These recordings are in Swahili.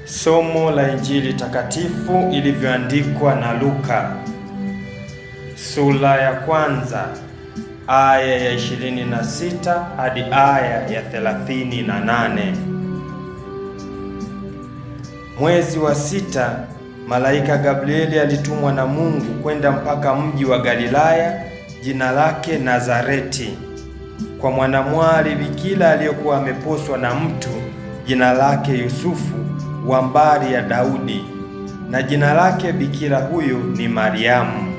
Somo la Injili takatifu ilivyoandikwa na Luka, sura ya kwanza aya ya 26 hadi aya ya 38. Mwezi wa 6, malaika Gabrieli alitumwa na Mungu kwenda mpaka mji wa Galilaya, jina lake Nazareti, kwa mwanamwali bikira aliyekuwa ameposwa na mtu jina lake Yusufu wa mbari ya Daudi, na jina lake bikira huyo ni Mariamu.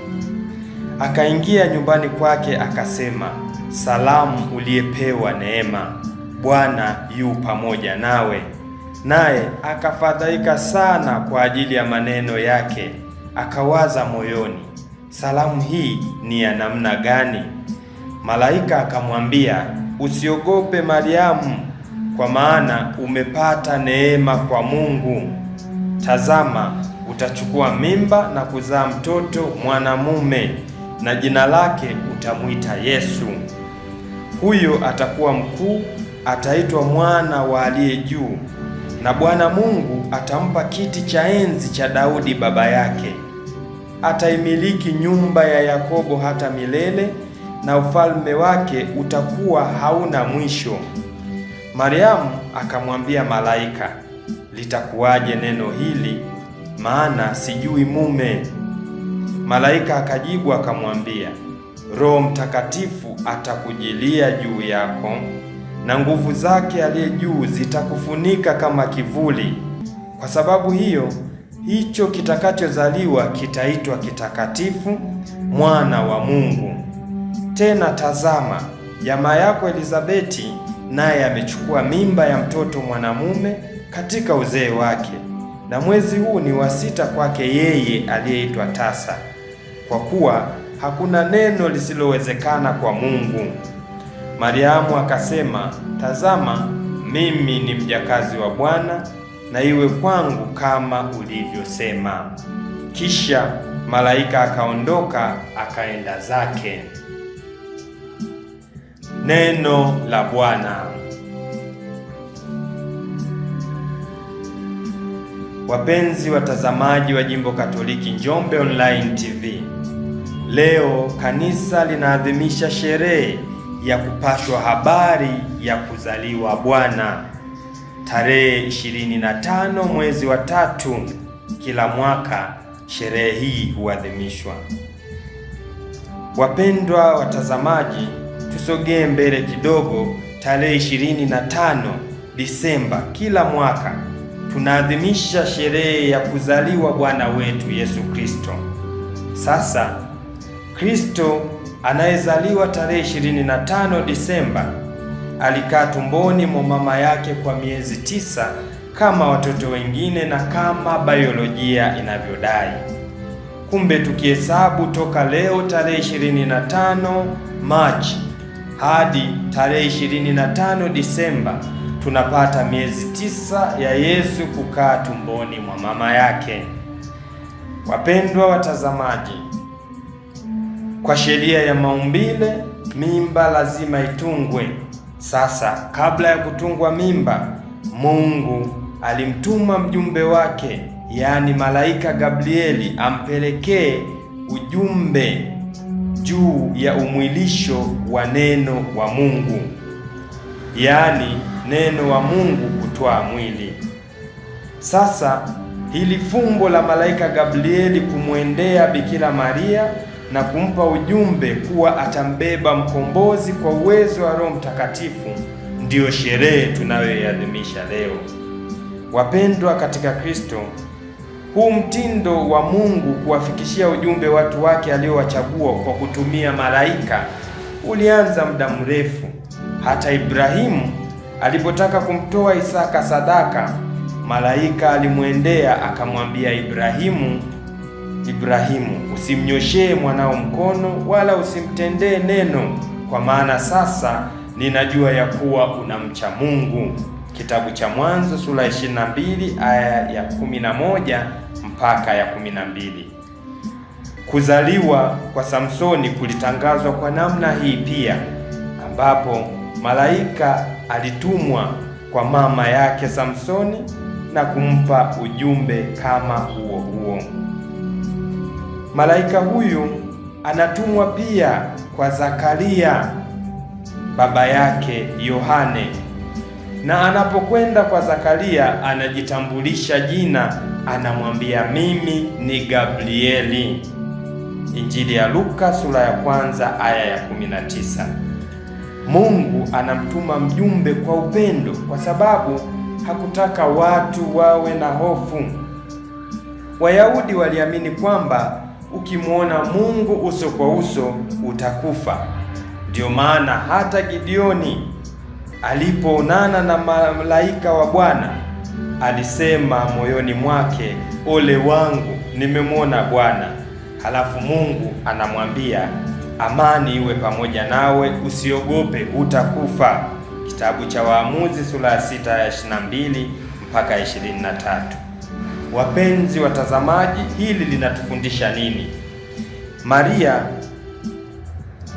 Akaingia nyumbani kwake akasema, salamu uliyepewa neema, Bwana yu pamoja nawe. Naye akafadhaika sana kwa ajili ya maneno yake, akawaza moyoni, salamu hii ni ya namna gani? Malaika akamwambia, usiogope Mariamu, kwa maana umepata neema kwa Mungu. Tazama, utachukua mimba na kuzaa mtoto mwanamume, na jina lake utamwita Yesu. Huyo atakuwa mkuu, ataitwa Mwana wa Aliye Juu, na Bwana Mungu atampa kiti cha enzi cha Daudi baba yake. Ataimiliki nyumba ya Yakobo hata milele, na ufalme wake utakuwa hauna mwisho. Mariamu akamwambia malaika, litakuwaje neno hili, maana sijui mume? Malaika akajibu akamwambia, Roho Mtakatifu atakujilia juu yako, na nguvu zake Aliye Juu zitakufunika kama kivuli. Kwa sababu hiyo, hicho kitakachozaliwa kitaitwa kitakatifu, mwana wa Mungu. Tena tazama, jamaa yako Elizabeti naye amechukua mimba ya mtoto mwanamume katika uzee wake, na mwezi huu ni wa 6 kwake yeye aliyeitwa tasa, kwa kuwa hakuna neno lisilowezekana kwa Mungu. Mariamu akasema, tazama, mimi ni mjakazi wa Bwana, na iwe kwangu kama ulivyosema. Kisha malaika akaondoka akaenda zake. Neno la Bwana. Wapenzi watazamaji wa Jimbo Katoliki Njombe Online TV, leo kanisa linaadhimisha sherehe ya kupashwa habari ya kuzaliwa Bwana. Tarehe 25 mwezi wa 3 kila mwaka sherehe hii huadhimishwa. Wapendwa watazamaji, tusogee mbele kidogo. Tarehe 25 Disemba kila mwaka tunaadhimisha sherehe ya kuzaliwa Bwana wetu Yesu Kristo. Sasa Kristo anayezaliwa tarehe 25 Disemba alikaa tumboni mwa mama yake kwa miezi 9 kama watoto wengine na kama biolojia inavyodai. Kumbe tukihesabu toka leo tarehe 25 Machi hadi tarehe 25 Disemba tunapata miezi 9 ya Yesu kukaa tumboni mwa mama yake. Wapendwa watazamaji, kwa sheria ya maumbile mimba lazima itungwe. Sasa kabla ya kutungwa mimba, Mungu alimtuma mjumbe wake, yaani malaika Gabrieli, ampelekee ujumbe juu ya umwilisho wa neno wa Mungu, yaani neno wa Mungu kutwaa mwili. Sasa hili fumbo la malaika Gabrieli kumwendea Bikira Maria na kumpa ujumbe kuwa atambeba mkombozi kwa uwezo wa Roho Mtakatifu ndiyo sherehe tunayoiadhimisha leo. Wapendwa katika Kristo, huu mtindo wa Mungu kuwafikishia ujumbe watu wake aliowachagua kwa kutumia malaika ulianza muda mrefu. Hata Ibrahimu alipotaka kumtoa Isaka sadaka, malaika alimwendea akamwambia Ibrahimu, usimnyoshee mwanao mkono wala usimtendee neno, kwa maana sasa ninajua ya kuwa unamcha Mungu. Kitabu cha Mwanzo sura 22 aya ya 11 mpaka ya 12. Kuzaliwa kwa Samsoni kulitangazwa kwa namna hii pia, ambapo malaika alitumwa kwa mama yake Samsoni na kumpa ujumbe kama huo huo. Malaika huyu anatumwa pia kwa Zakaria baba yake Yohane, na anapokwenda kwa Zakaria anajitambulisha jina, anamwambia mimi ni Gabrieli. Injili ya Luka sura ya 1 aya ya 19. Mungu anamtuma mjumbe kwa upendo, kwa sababu hakutaka watu wawe na hofu. Wayahudi waliamini kwamba ukimwona Mungu uso kwa uso utakufa. Ndio maana hata Gideoni alipoonana na malaika wa Bwana alisema moyoni mwake, ole wangu, nimemwona Bwana. Halafu Mungu anamwambia, amani iwe pamoja nawe, usiogope, hutakufa. Kitabu cha Waamuzi sura ya 6 aya 22 mpaka 23. Wapenzi watazamaji, hili linatufundisha nini? Maria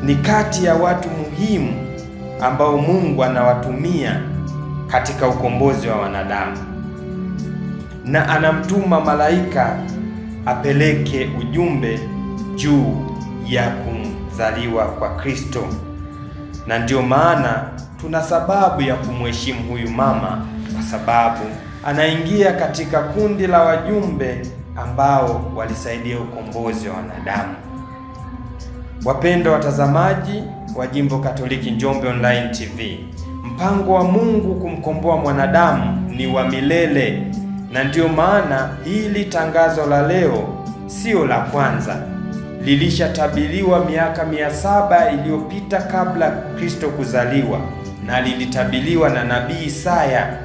ni kati ya watu muhimu ambao Mungu anawatumia katika ukombozi wa wanadamu, na anamtuma malaika apeleke ujumbe juu ya kumzaliwa kwa Kristo. Na ndio maana tuna sababu ya kumheshimu huyu mama, kwa sababu anaingia katika kundi la wajumbe ambao walisaidia ukombozi wa wanadamu. Wapendwa watazamaji wa Jimbo Katoliki Njombe Online TV, mpango wa Mungu kumkomboa mwanadamu ni wa milele, na ndiyo maana hili tangazo la leo sio la kwanza. Lilishatabiriwa miaka 700 iliyopita kabla Kristo kuzaliwa, na lilitabiriwa na nabii Isaya,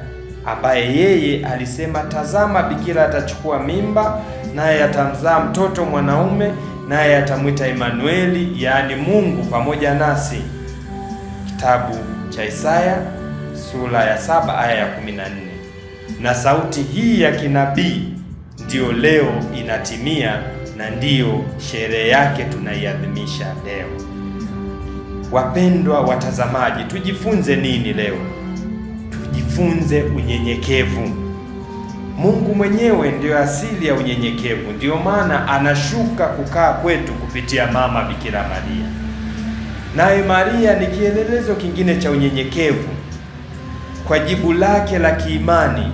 ambaye yeye alisema, tazama, bikira atachukua mimba, naye atamzaa mtoto mwanaume, naye atamwita Emanueli, yaani Mungu pamoja nasi. Kitabu cha Isaya sura ya 7 aya ya 14. Na sauti hii ya kinabii ndiyo leo inatimia, na ndiyo sherehe yake tunaiadhimisha leo. Wapendwa watazamaji, tujifunze nini leo? Tujifunze unyenyekevu. Mungu mwenyewe ndiyo asili ya unyenyekevu, ndiyo maana anashuka kukaa kwetu kupitia mama Bikira Maria. Naye Maria ni kielelezo kingine cha unyenyekevu kwa jibu lake la kiimani,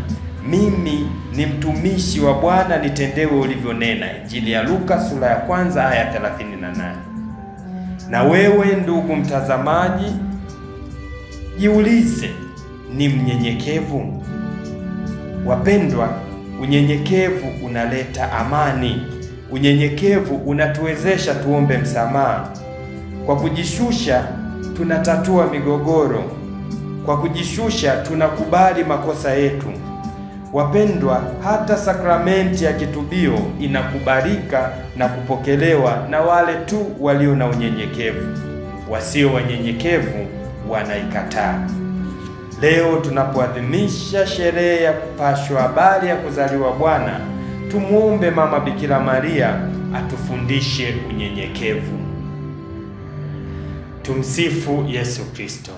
mimi ni mtumishi wa Bwana, nitendewe ulivyonena. Injili ya Luka sura ya 1 aya 38. Na wewe ndugu mtazamaji, jiulize, ni mnyenyekevu? Wapendwa, unyenyekevu unaleta amani. Unyenyekevu unatuwezesha tuombe msamaha. Kwa kujishusha tunatatua migogoro. Kwa kujishusha tunakubali makosa yetu. Wapendwa, hata sakramenti ya kitubio inakubalika na kupokelewa na wale tu walio na unyenyekevu. Wasio wanyenyekevu wanaikataa. Leo tunapoadhimisha sherehe ya kupashwa habari ya kuzaliwa Bwana, tumuombe mama Bikira Maria atufundishe unyenyekevu. Tumsifu Yesu Kristo.